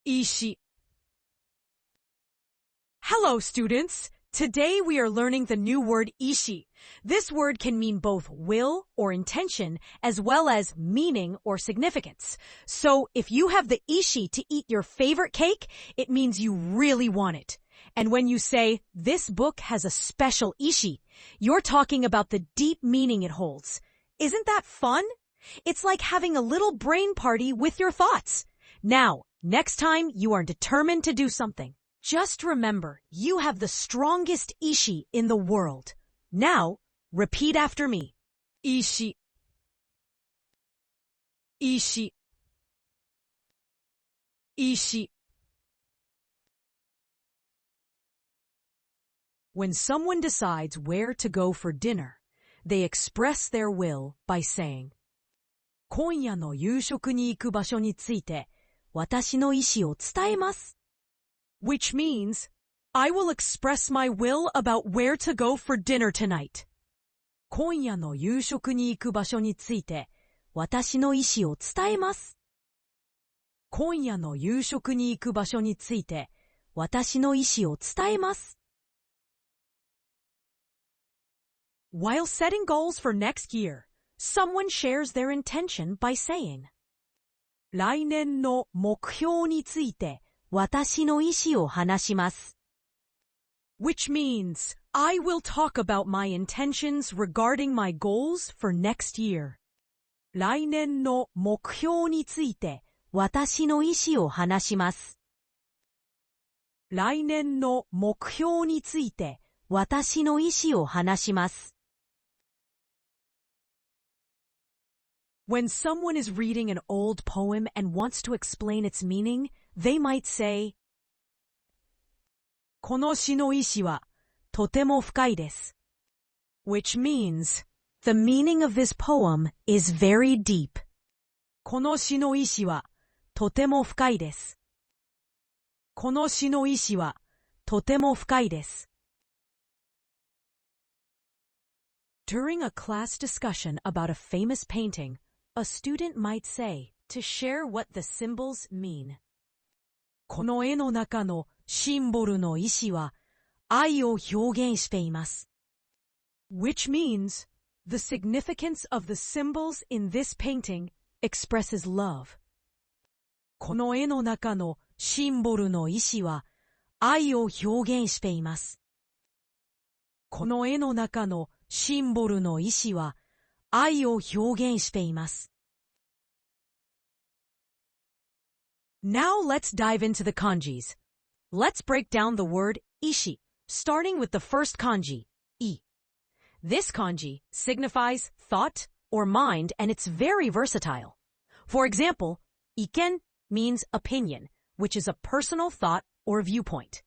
Ishi. Hello, students. Today we are learning the new word ishi. This word can mean both will or intention as well as meaning or significance. So if you have the ishi to eat your favorite cake, it means you really want it. And when you say, this book has a special ishi, you're talking about the deep meaning it holds. Isn't that fun? It's like having a little brain party with your thoughts. Now, next time you are determined to do something, just remember you have the strongest ishi in the world. Now, repeat after me. Ishi. Ishi. Ishi. When someone decides where to go for dinner, they express their will by saying, 今夜の夕食に行く場所について、私の意思を伝えます。Which means, I will express my will about where to go for dinner tonight. 今夜の夕食に行く場所について、私の意思を伝えます。今夜の夕食に行く場所について、私の意思を伝えます。While setting goals for next year, someone shares their intention by saying, 来年の目標について私の意思を話します。Which means, I will talk about my intentions regarding my goals for next year. 来年の目標について私の意思を話します。来年の目標について私の意思を話します。When someone is reading an old poem and wants to explain its meaning, they might say, この詩の意思はとても深いです。Which means, the meaning of this poem is very deep. この詩の意思はとても深いです。この詩の意思はとても深いです。During a class discussion about a famous painting, a student might say, to share what the symbols mean. この絵の中のシンボルの意思は愛を表現しています。Which means, the significance of the symbols in this painting expresses love. この絵の中のシンボルの意思は愛を表現しています。この絵の中のシンボルの意思は愛を表現しています。Now let's dive into the kanjis. Let's break down the word ishi, starting with the first kanji, I. This kanji signifies thought or mind, and it's very versatile. For example, iken means opinion, which is a personal thought or viewpoint.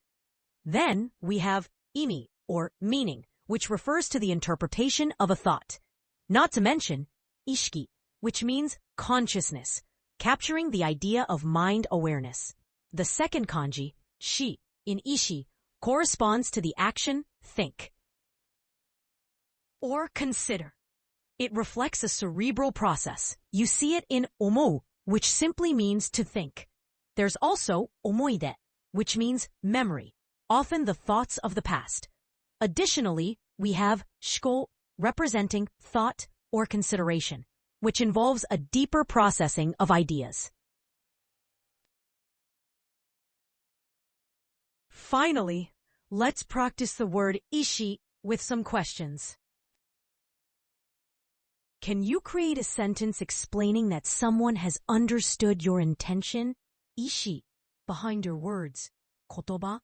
Then we have imi, or meaning, which refers to the interpretation of a thought. Not to mention ishiki, which means consciousness, capturing the idea of mind awareness. The second kanji, shi, in ishi, corresponds to the action think or consider. It reflects a cerebral process. You see it in omou, which simply means to think. There's also omoide, which means memory, often the thoughts of the past. Additionally, we have shiko, representing thought or consideration, which involves a deeper processing of ideas. Finally, let's practice the word ishi with some questions. Can you create a sentence explaining that someone has understood your intention, ishi, behind your words, kotoba?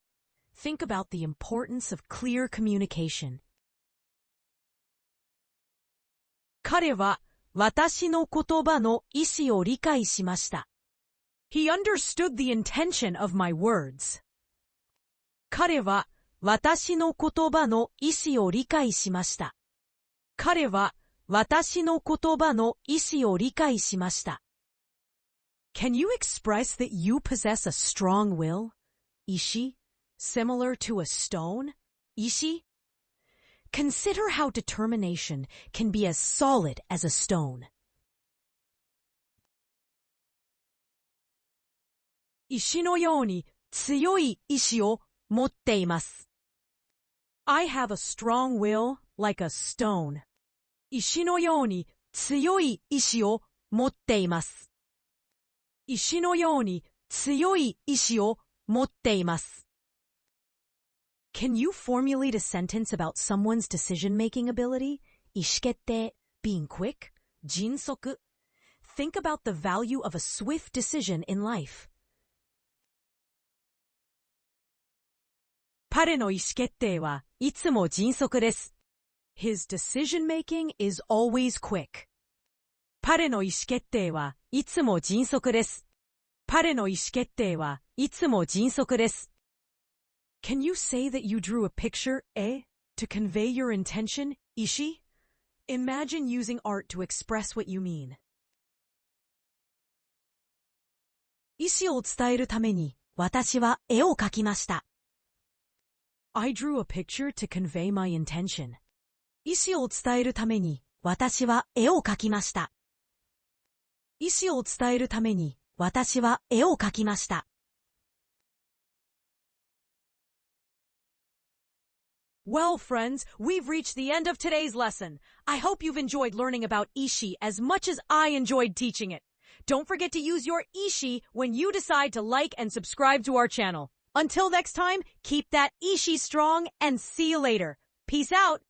Think about the importance of clear communication. 彼は私の言葉の意思を理解しました。He understood the intention of my words. 彼は私の言葉の意思を理解しました。彼は私の言葉の意思を理解しました。Can you express that you possess a strong will? Ishi, similar to a stone? Ishi? Consider how determination can be as solid as a stone. 石のように強い意志を持っています。I have a strong will like a stone. 石のように強い意志を持っています。石のように強い意志を持っています。Can you formulate a sentence about someone's decision-making ability? 意思決定 being quick, 迅速. Think about the value of a swift decision in life. 彼の意思決定はいつも迅速です。His decision-making is always quick. 彼の意思決定はいつも迅速です。彼の意思決定はいつも迅速です。Can you say that you drew a picture, to convey your intention, 意思? Imagine using art to express what you mean. 意思を伝えるために私は絵を描きました。I drew a picture to convey my intention. 意思を伝えるために私は絵を描きました。意思を伝えるために私は絵を描きました。Well, friends, we've reached the end of today's lesson. I hope you've enjoyed learning about ishi as much as I enjoyed teaching it. Don't forget to use your ishi when you decide to like and subscribe to our channel. Until next time, keep that ishi strong and see you later. Peace out.